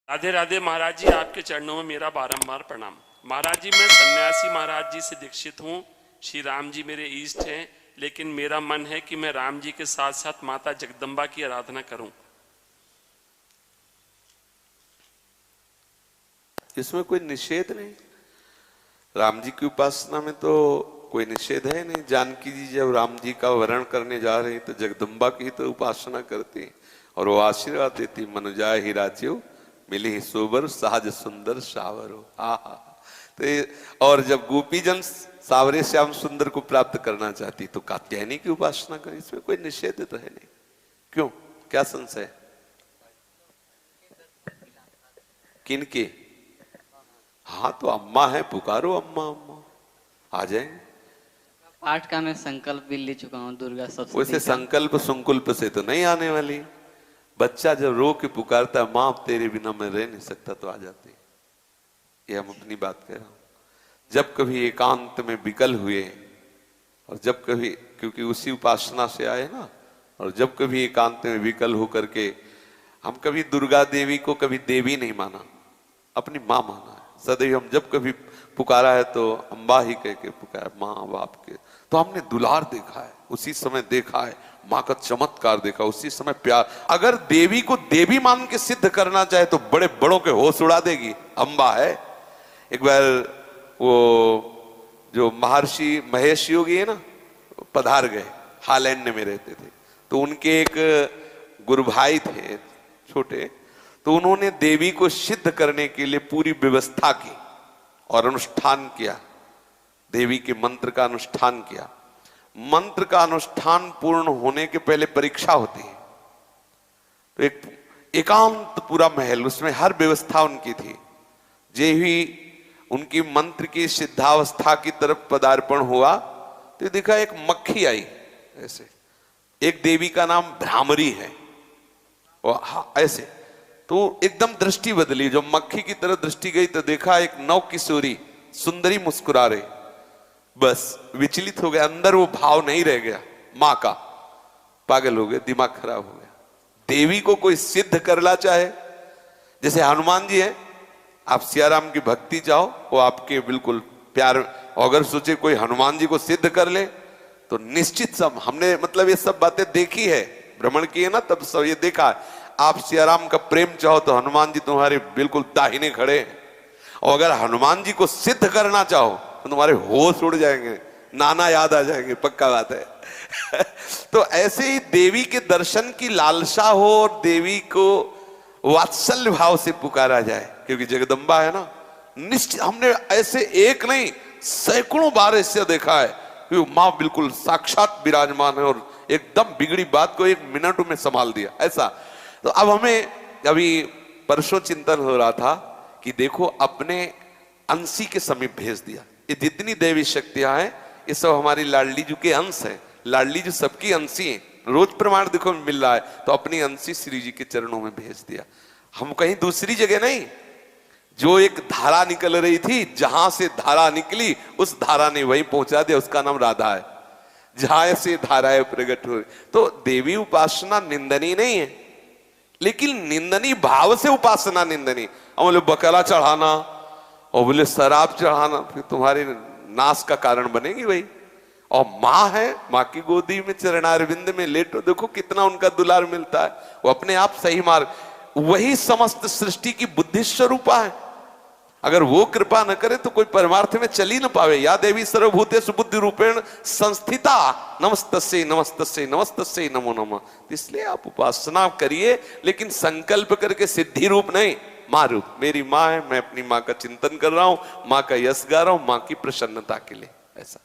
राधे राधे महाराज जी, आपके चरणों में मेरा बारंबार प्रणाम। महाराज जी, मैं सन्यासी महाराज जी से दीक्षित हूँ। श्री राम जी मेरे इष्ट हैं, लेकिन मेरा मन है कि मैं राम जी के साथ साथ माता जगदम्बा की आराधना करूं। इसमें कोई निषेध नहीं। राम जी की उपासना में तो कोई निषेध है नहीं। जानकी जी जब राम जी का वरण करने जा रही तो जगदम्बा की तो उपासना करती और वो आशीर्वाद देती, मनुजाय ही राच्यो मिली ही सोबर सहज सुंदर सावरो। आहा। तो और जब गोपीजन सावरे श्याम सुंदर को प्राप्त करना चाहती तो कात्यायनी की उपासना करी। इसमें कोई निषेध तो है नहीं। क्यों, क्या संशय? किनके? हाँ तो अम्मा है, पुकारो अम्मा अम्मा, आ जाएंगे। पाठ का मैं संकल्प भी ले चुका हूँ दुर्गा सप्तमी। वैसे संकल्प संकुल्प से तो नहीं आने वाली। बच्चा जब रो के पुकारता है, माँ तेरे बिना मैं रह नहीं सकता, तो आ जाती है। ये हम अपनी बात कह रहा हूं। जब कभी एकांत में विकल हुए और जब कभी, क्योंकि उसी उपासना से आए ना, और जब कभी एकांत में विकल होकर के हम कभी दुर्गा देवी को कभी देवी नहीं माना, अपनी माँ माना है सदैव। हम जब कभी पुकारा है तो अम्बा ही कह के पुकारा, माँ बाप के। तो हमने दुलार देखा है, उसी समय देखा है माँ का चमत्कार देखा, उसी समय प्यार। अगर देवी को देवी मान के सिद्ध करना चाहे तो बड़े बड़ों के होश उड़ा देगी, अम्बा है। एक बार वो जो महर्षि महेश योगी है ना, पधार गए, हालैंड में रहते थे। तो उनके एक गुरु भाई थे छोटे, तो उन्होंने देवी को सिद्ध करने के लिए पूरी व्यवस्था की और अनुष्ठान किया। देवी के मंत्र का अनुष्ठान किया। मंत्र का अनुष्ठान पूर्ण होने के पहले परीक्षा होती है। तो एक एकांत पूरा महल, उसमें हर व्यवस्था उनकी थी। जे ही उनकी मंत्र की सिद्धावस्था की तरफ पदार्पण हुआ तो देखा एक मक्खी आई ऐसे। एक देवी का नाम भ्रामरी है, और ऐसे तो एकदम दृष्टि बदली। जब मक्खी की तरफ दृष्टि गई तो देखा एक नव किशोरी सुंदरी मुस्कुरा रही। बस विचलित हो गया, अंदर वो भाव नहीं रह गया मां का। पागल हो गए, दिमाग खराब हो गया। देवी को कोई सिद्ध करना चाहे, जैसे हनुमान जी है, आप सियाराम की भक्ति चाहो, वो आपके बिल्कुल प्यार। अगर सोचे कोई हनुमान जी को सिद्ध कर ले तो निश्चित सब, हमने मतलब ये सब बातें देखी है, भ्रमण की है ना, तब सब ये देखा है। आप सियाराम का प्रेम चाहो तो हनुमान जी तुम्हारे बिल्कुल दाहिने खड़े हैं। और अगर हनुमान जी को सिद्ध करना चाहो तो तुम्हारे होश उड़ जाएंगे, नाना याद आ जाएंगे, पक्का बात है। तो ऐसे ही देवी के दर्शन की लालसा हो और देवी को वात्सल्य भाव से पुकारा जाए, क्योंकि जगदम्बा है ना। निश्चित हमने ऐसे एक नहीं सैकड़ों बार ऐसे देखा है कि माँ बिल्कुल साक्षात विराजमान है और एकदम बिगड़ी बात को एक मिनट में संभाल दिया, ऐसा। तो अब हमें अभी परसों चिंतन हो रहा था कि देखो अपने अंशी के समीप भेज दिया। ये जितनी देवी शक्तियां हैं ये सब हमारी लाडली जी के अंश हैं। लाडली जी सबकी अंशी हैं, रोज प्रमाण देखो मिल रहा है। तो अपनी अंशी श्री जी के चरणों में भेज दिया। हम कहीं दूसरी जगह नहीं, जो एक धारा निकल रही थी, जहां से धारा निकली उस धारा ने वहीं पहुंचा दिया। उसका नाम राधा है, जहां से धाराएं प्रकट हो रही। तो देवी उपासना निंदनीय नहीं है, लेकिन निंदनीय भाव से उपासना निंदनीय। और बोले बकला चढ़ाना और बोले शराब चढ़ाना, फिर तुम्हारे नाश का कारण बनेगी वही। और माँ है, माँ की गोदी में चरणारविंद में लेटो, देखो कितना उनका दुलार मिलता है। वो अपने आप सही मार्ग, वही समस्त सृष्टि की बुद्धि स्वरूपा है। अगर वो कृपा न करे तो कोई परमार्थ में चल ही न पावे। या देवी सर्वभूतेषु बुद्धि रूपेण संस्थिता नमस्तस्यै नमस्तस्यै नमस्तस्यै नमो नमः। इसलिए आप उपासना करिए, लेकिन संकल्प करके सिद्धि रूप नहीं, माँ रूप। मेरी माँ है, मैं अपनी माँ का चिंतन कर रहा हूं, माँ का यश गा रहा हूं, माँ की प्रसन्नता के लिए, ऐसा।